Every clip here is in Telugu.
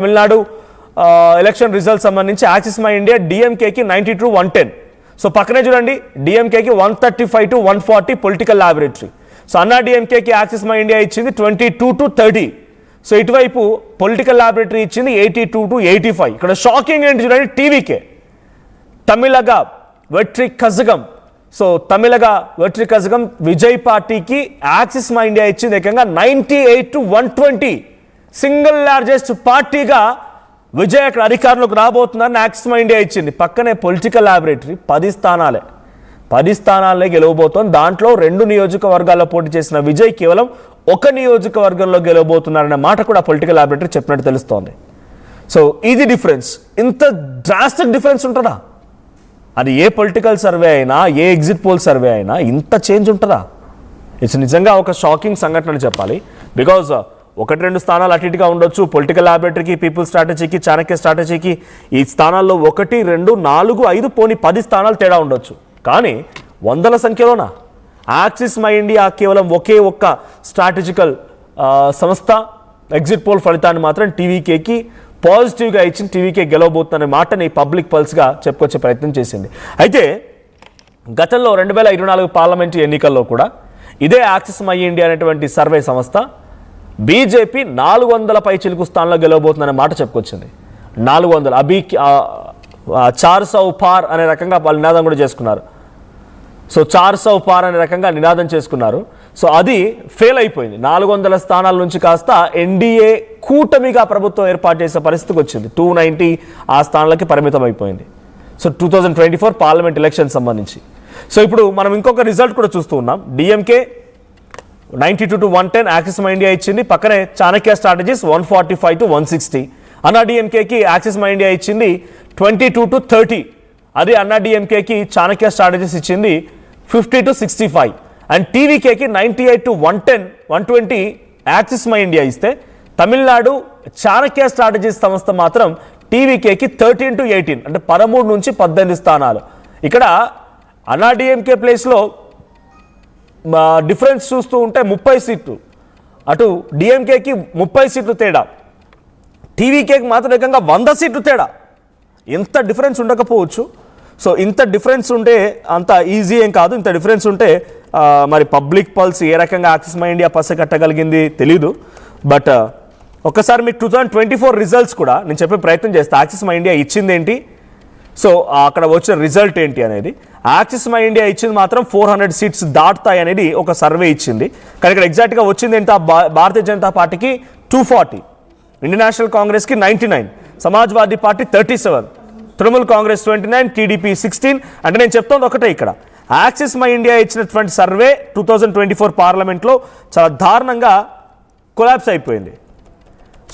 తమిళనాడు ఎలక్షన్ రిజల్ట్ సంబంధించి యాక్సిస్ మై ఇండియా డిఎంకేకి 92-110. సో పక్కనే చూడండి డిఎంకేకి 135-140 పొలిటికల్ ల్యాబొరేటరీ. సో అన్నా డిఎంకేకి యాక్సిస్ మై ఇండియా ఇచ్చింది 22-30. సో ఇటువైపు పొలిటికల్ ల్యాబొరేటరీ ఇచ్చింది 82-85. ఇక్కడ షాకింగ్ ఏంటి చూడండి, టీవీకే తమిళగా వెట్రి కజగం. సో తమిళగా వెట్రి కజగం విజయ్ పార్టీకి యాక్సిస్ మై ఇండియా ఇచ్చింది ఏకంగా 98-120. సింగిల్ లార్జెస్ట్ పార్టీగా విజయ్ అక్కడ అధికారంలోకి రాబోతుందని యాక్సిస్ మై ఇండియా ఇచ్చింది. పక్కనే పొలిటికల్ ల్యాబొరేటరీ 10 స్థానాలే గెలవబోతోంది. దాంట్లో 2 నియోజకవర్గాల్లో పోటీ చేసిన విజయ్ కేవలం 1 నియోజకవర్గంలో గెలవబోతున్నారనే మాట కూడా పొలిటికల్ ల్యాబొరేటరీ చెప్పినట్టు తెలుస్తోంది. సో ఇది డిఫరెన్స్. ఇంత డ్రాస్టిక్ డిఫరెన్స్ ఉంటుందా? అది ఏ పొలిటికల్ సర్వే అయినా, ఏ ఎగ్జిట్ పోల్ సర్వే అయినా ఇంత చేంజ్ ఉంటుందా? ఇట్స్ నిజంగా ఒక షాకింగ్ సంఘటన అని చెప్పాలి. బికాజ్ 1-2 స్థానాలు అటు ఇటుగా ఉండొచ్చు. పొలిటికల్ ల్యాబొరేటరీకి, పీపుల్ స్ట్రాటజీకి, చాణక్య స్ట్రాటజీకి ఈ స్థానాల్లో 1, 2, 4, 5 పోనీ 10 స్థానాలు తేడా ఉండొచ్చు. కానీ వందల సంఖ్యలోనా? యాక్సిస్ మై ఇండియా కేవలం ఒకే ఒక్క స్ట్రాటజికల్ సంస్థ ఎగ్జిట్ పోల్ ఫలితాన్ని మాత్రం టీవీకేకి పాజిటివ్గా ఇచ్చింది. టీవీకే గెలవబోతుందనే మాటని పబ్లిక్ పల్స్గా చెప్పుకొచ్చే ప్రయత్నం చేసింది. అయితే గతంలో 2024 పార్లమెంటు ఎన్నికల్లో కూడా ఇదే యాక్సిస్ మై ఇండియా అనేటువంటి సర్వే సంస్థ బీజేపీ 400 పై చిలుకు స్థానంలో గెలవబోతుందనే మాట చెప్పుకొచ్చింది. 400 అభి 400 పార్ అనే రకంగా వాళ్ళు నినాదం కూడా చేసుకున్నారు. సో 400 పార్ అనే రకంగా నినాదం చేసుకున్నారు. సో అది ఫెయిల్ అయిపోయింది. 400 స్థానాల నుంచి కాస్త ఎన్డీఏ కూటమిగా ప్రభుత్వం ఏర్పాటు చేసే పరిస్థితికి వచ్చింది. 290 ఆ స్థానాలకి పరిమితం అయిపోయింది. సో 2024 పార్లమెంట్ ఎలక్షన్ సంబంధించి. సో ఇప్పుడు మనం ఇంకొక రిజల్ట్ కూడా చూస్తూ ఉన్నాం. డిఎంకే 92-110 యాక్సిస్ మై ఇండియా ఇచ్చింది. పక్కనే చాణక్య స్ట్రాటజీస్ 145-160. అన్నా డిఎంకేకి యాక్సిస్ మై ఇండియా ఇచ్చింది 22-30. అదే అన్నా డిఎంకేకి చాణక్య స్ట్రాటజీస్ ఇచ్చింది 50-65. అండ్ టీవీకేకి 98-110, 120 యాక్సిస్ మై ఇండియా ఇస్తే తమిళనాడు చాణక్య స్ట్రాటజీస్ సంస్థ మాత్రం టీవీకేకి 13-18 అంటే 13 నుంచి 18 స్థానాలు. ఇక్కడ అన్నా డిఎంకే ప్లేస్లో డిఫరెన్స్ చూస్తూ ఉంటే 30 సీట్లు, అటు డిఎంకేకి 30 సీట్లు తేడా, టీవీకేకి మాత్రం ఏకంగా 100 సీట్లు తేడా. ఎంత డిఫరెన్స్ ఉండకపోవచ్చు. సో ఇంత డిఫరెన్స్ ఉంటే అంత ఈజీ ఏం కాదు. ఇంత డిఫరెన్స్ ఉంటే మరి పబ్లిక్ పల్స్ ఏ రకంగా యాక్సిస్ మై ఇండియా పసగట్టగలిగింది తెలీదు. బట్ ఒక్కసారి మీకు 2024 రిజల్ట్స్ కూడా నేను చెప్పే ప్రయత్నం చేస్తే యాక్సిస్ మై ఇండియా ఇచ్చింది ఏంటి, సో అక్కడ వచ్చిన రిజల్ట్ ఏంటి అనేది. యాక్సిస్ మై ఇండియా ఇచ్చింది మాత్రం 400 సీట్స్ దాటుతాయి అనేది ఒక సర్వే ఇచ్చింది. కానీ ఇక్కడ ఎగ్జాక్ట్గా వచ్చింది ఏంటి, భారతీయ జనతా పార్టీకి 240, ఇండియన్ నేషనల్ కాంగ్రెస్కి 99, సమాజ్వాదీ పార్టీ 37, తృణమూల్ కాంగ్రెస్ 29, టీడీపీ 16. అంటే నేను చెప్తోంది ఒకటే, ఇక్కడ యాక్సిస్ మై ఇండియా ఇచ్చినటువంటి సర్వే 2024 పార్లమెంట్లో చాలా దారుణంగా కొలాప్స్ అయిపోయింది.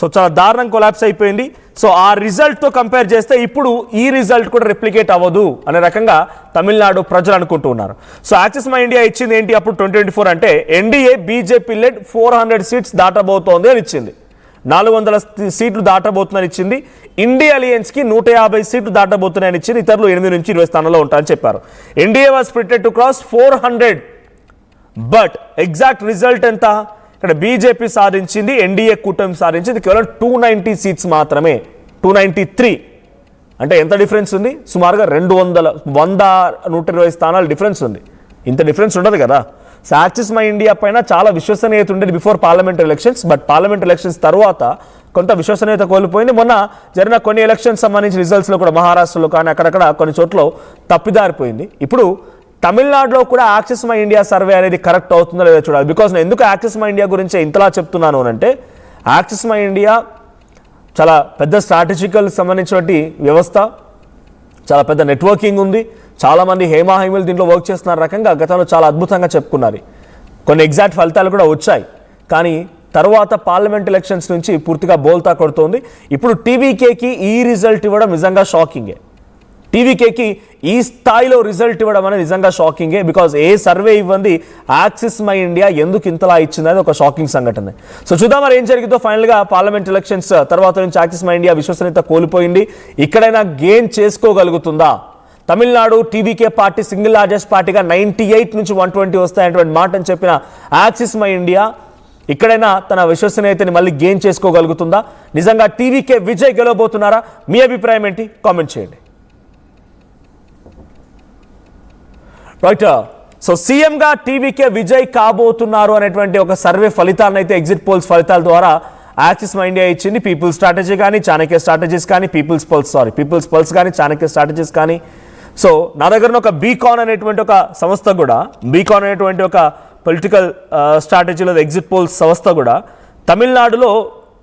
సో చాలా దారుణంగా కొలాప్స్ అయిపోయింది. సో ఆ రిజల్ట్తో కంపేర్ చేస్తే ఇప్పుడు ఈ రిజల్ట్ కూడా రెప్లికేట్ అవ్వదు అనే రకంగా తమిళనాడు ప్రజలు అనుకుంటూ ఉన్నారు. సో యాక్సిస్ మై ఇండియా ఇచ్చింది ఏంటి అప్పుడు 2024 అంటే ఎన్డీఏ బీజేపీ లెడ్ 400 సీట్స్ దాటబోతోంది అని ఇచ్చింది. 400 సీట్లు దాటబోతుందని ఇచ్చింది. ఇండియా అలయన్స్కి 150 సీట్లు దాటబోతున్నాయని ఇచ్చింది. ఇతరులు 8 నుంచి 20 స్థానాల్లో ఉంటారని చెప్పారు. NDA was predicted to cross 400. But exact result ఎంత? ఇక్కడ బీజేపీ సాధించింది, ఎన్డీఏ కూటమి సాధించింది కేవలం 290 సీట్స్ మాత్రమే. 293 అంటే ఎంత డిఫరెన్స్ ఉంది? సుమారుగా 100-120 స్థానాల డిఫరెన్స్ ఉంది. ఇంత డిఫరెన్స్ ఉండదు కదా. సో యాక్సిస్ మై ఇండియా పైన చాలా విశ్వసనీయత ఉండేది before parliament elections. But parliament elections తర్వాత కొంత విశ్వసనీయత కోల్పోయింది. మొన్న జరిగిన కొన్ని ఎలక్షన్స్ సంబంధించిన రిజల్ట్స్లో కూడా మహారాష్ట్రలో కానీ అక్కడక్కడ కొన్ని చోట్ల తప్పిదారిపోయింది. ఇప్పుడు తమిళనాడులో కూడా యాక్సిస్ మై ఇండియా సర్వే అనేది కరెక్ట్ అవుతుందో లేదో చూడాలి. బికాజ్ నేను ఎందుకు యాక్సిస్ మై ఇండియా గురించి ఇంతలా చెప్తున్నాను అంటే, యాక్సిస్ మై ఇండియా చాలా పెద్ద స్ట్రాటజికల్ సంబంధించినటువంటి వ్యవస్థ, చాలా పెద్ద నెట్వర్కింగ్ ఉంది. చాలామంది హేమాహేమీలు దీంట్లో వర్క్ చేస్తున్న రకంగా గతంలో చాలా అద్భుతంగా చెప్పుకున్నారు. కొన్ని ఎగ్జాక్ట్ ఫలితాలు కూడా వచ్చాయి. కానీ తర్వాత పార్లమెంట్ ఎలక్షన్స్ నుంచి పూర్తిగా బోల్తా కొడుతోంది. ఇప్పుడు టీవీకేకి ఈ రిజల్ట్ ఇవ్వడం నిజంగా షాకింగే. టీవీకేకి ఈ స్థాయిలో రిజల్ట్ ఇవ్వడం అనేది నిజంగా షాకింగే. బికాజ్ ఏ సర్వే ఇవ్వండి యాక్సిస్ మై ఇండియా ఎందుకు ఇంతలా ఇచ్చింది అనేది ఒక షాకింగ్ సంఘటన. సో చూద్దాం మరి ఏం జరిగిందో. ఫైనల్గా పార్లమెంట్ ఎలక్షన్స్ తర్వాత నుంచి యాక్సిస్ మై ఇండియా విశ్వసనీయత కోల్పోయింది. ఇక్కడైనా గెయిన్ చేసుకోగలుగుతుందా? Tamil Nadu TVK party single largest పార్టీగా 98 నుంచి 120 వస్తాయనేటువంటి మాటని చెప్పిన యాక్సిస్ మై ఇండియా ఇక్కడైనా తన విశ్వసనీయతని మళ్ళీ గెయిన్ చేసుకోగలుగుతుందా? నిజంగా టీవీకే విజయ్ గెలవబోతున్నారా? మీ అభిప్రాయం ఏంటి? కామెంట్ చేయండి. రైట్, సో సీఎంగా టీవీకే విజయ్ కాబోతున్నారు అనేటువంటి ఒక సర్వే ఫలితాలను అయితే ఎగ్జిట్ పోల్స్ ఫలితాల ద్వారా యాక్సిస్ మై ఇండియా ఇచ్చింది. పీపుల్స్ స్ట్రాటజీ కానీ, చాణక్య స్ట్రాటజీస్ కానీ, పీపుల్స్ పల్స్ కానీ, చాణక్య స్ట్రాటజీస్ కానీ. సో నా దగ్గర ఒక బీకాన్ అనేటువంటి ఒక సంస్థ కూడా, బీకాన్ అనేటువంటి ఒక పొలిటికల్ స్ట్రాటజీలో ఎగ్జిట్ పోల్స్ సంస్థ కూడా తమిళనాడులో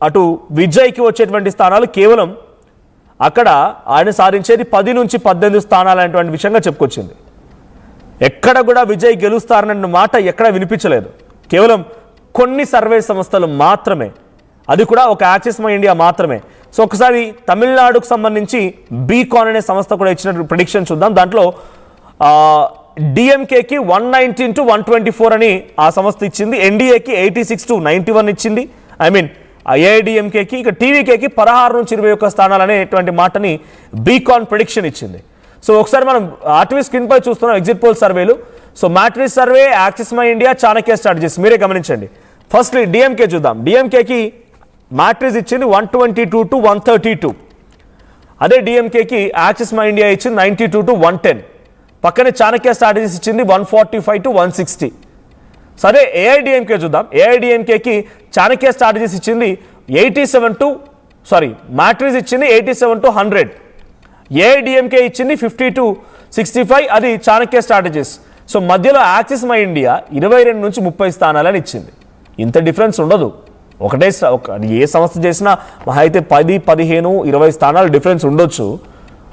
అటు విజయ్కి వచ్చేటువంటి స్థానాలు కేవలం అక్కడ ఆయన సాధించేది 10 నుంచి 18 స్థానాలు అనేటువంటి విషయంగా చెప్పుకొచ్చింది. ఎక్కడ కూడా విజయ్ గెలుస్తారన్న మాట ఎక్కడ వినిపించలేదు. కేవలం కొన్ని సర్వే సంస్థలు మాత్రమే, అది కూడా ఒక యాక్సిస్ మై ఇండియా మాత్రమే. సో ఒకసారి తమిళనాడుకు సంబంధించి బీకాన్ అనే సంస్థ కూడా ఇచ్చిన ప్రిడిక్షన్ చూద్దాం. దాంట్లో డిఎంకేకి 119 to 124 అని ఆ సంస్థ ఇచ్చింది. ఎన్డీఏకి 86 to 91 ఇచ్చింది. ఐ మీన్ ఏఐడిఎంకేకి, ఇక టీవీకేకి 16 నుంచి 21 స్థానాలు అనేటువంటి మాటని బీకాన్ ప్రిడిక్షన్ ఇచ్చింది. సో ఒకసారి మనం ఆర్టీవీ స్క్రీన్ పై చూస్తున్నాం ఎగ్జిట్ పోల్ సర్వేలు. So matrix survey, axis My India, Chanakya strategies మీరే గమనించండి. ఫస్ట్ డిఎంకే చూద్దాం. డిఎంకేకి మ్యాట్రిక్స్ ఇచ్చింది 122 to 132. అదే డిఎంకేకి యాక్సిస్ మై ఇండియా ఇచ్చింది 92 to 110. పక్కనే చాణక్య స్ట్రాటజీస్ ఇచ్చింది 145 to 160. సరే ఏఐడిఎంకే చూద్దాం. ఏఐడిఎంకేకి చాణక్య స్ట్రాటజీస్ ఇచ్చింది మ్యాట్రిక్స్ ఇచ్చింది 87 to 100. ఏఐడిఎంకే ఇచ్చింది 50 to 65, అది చాణక్య స్ట్రాటజీస్. సో మధ్యలో యాక్సిస్ మై ఇండియా 22 నుంచి 30 స్థానాలని ఇచ్చింది. ఇంత డిఫరెన్స్ ఉండదు. ఏ సంస్థ చేసినా మహా అయితే 10, 15, 20 స్థానాలు డిఫరెన్స్ ఉండొచ్చు.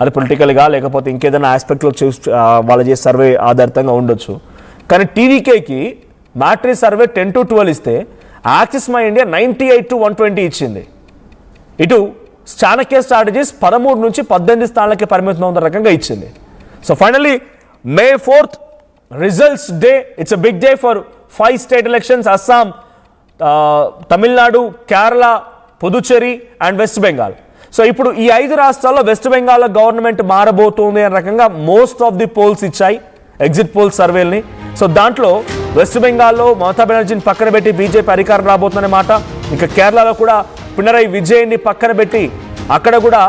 అది పొలిటికల్గా లేకపోతే ఇంకేదైనా ఆస్పెక్ట్లో వాళ్ళు చేసే సర్వే ఆధారితంగా ఉండొచ్చు. కానీ టీవీకేకి మ్యాట్రిక్స్ సర్వే 10 to 12 ఇస్తే యాక్సిస్ మై ఇండియా 98 to 120 ఇచ్చింది. ఇటు చాణక్య స్ట్రాటజీస్ 13 నుంచి 18 స్థానాలకి పరిమితం అవుతున్న రకంగా ఇచ్చింది. So finally May 4th results day. It's a big day for 5 state elections: Assam, Tamil Nadu, Kerala, Puducherry and West Bengal. So ఇప్పుడు ఈ 5 రాష్ట్రాల్లో వెస్ట్ బెంగాల్లో గవర్నమెంట్ మారబోతుంది అనే రకంగా మోస్ట్ ఆఫ్ ది పోల్స్ ఇచ్చాయి ఎగ్జిట్ పోల్స్ సర్వేల్ని. సో దాంట్లో వెస్ట్ బెంగాల్లో మమతా బెనర్జీని పక్కన పెట్టి బీజేపీ అధికారం రాబోతుందనే మాట. ఇంకా కేరళలో కూడా పినరయ్ విజయన్ని పక్కన పెట్టి అక్కడ కూడా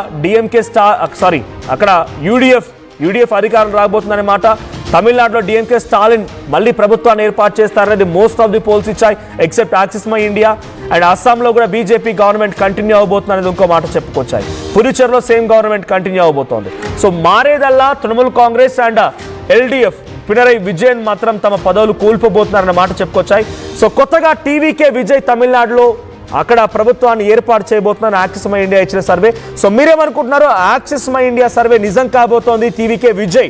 అక్కడ యూడిఎఫ్ అధికారం రాబోతుందనే మాట. తమిళనాడులో డిఎంకే స్టాలిన్ మళ్ళీ ప్రభుత్వాన్ని ఏర్పాటు చేస్తారనేది మోస్ట్ ఆఫ్ ది పోల్స్ ఇచ్చాయి except Axis My India. And అస్సాంలో కూడా బీజేపీ గవర్నమెంట్ కంటిన్యూ అవబోతుంది అనేది ఇంకో మాట చెప్పుకొచ్చాయి. పుదుచ్చేరిలో సేమ్ గవర్నమెంట్ కంటిన్యూ అవబోతోంది. సో మారేదల్లా తృణమూల్ కాంగ్రెస్ అండ్ ఎల్డీఎఫ్ పినరయ్ విజయన్ మాత్రం తమ పదవులు కోల్పోబోతున్నారన్న మాట చెప్పుకొచ్చాయి. సో కొత్తగా టీవీకే విజయ్ తమిళనాడులో అక్కడ ప్రభుత్వాన్ని ఏర్పాటు చేయబోతున్నారు యాక్సిస్ మై ఇండియా ఇచ్చిన సర్వే. సో మీరేమనుకుంటున్నారో? యాక్సిస్ మై ఇండియా సర్వే నిజం కాబోతోంది టీవీకే విజయ్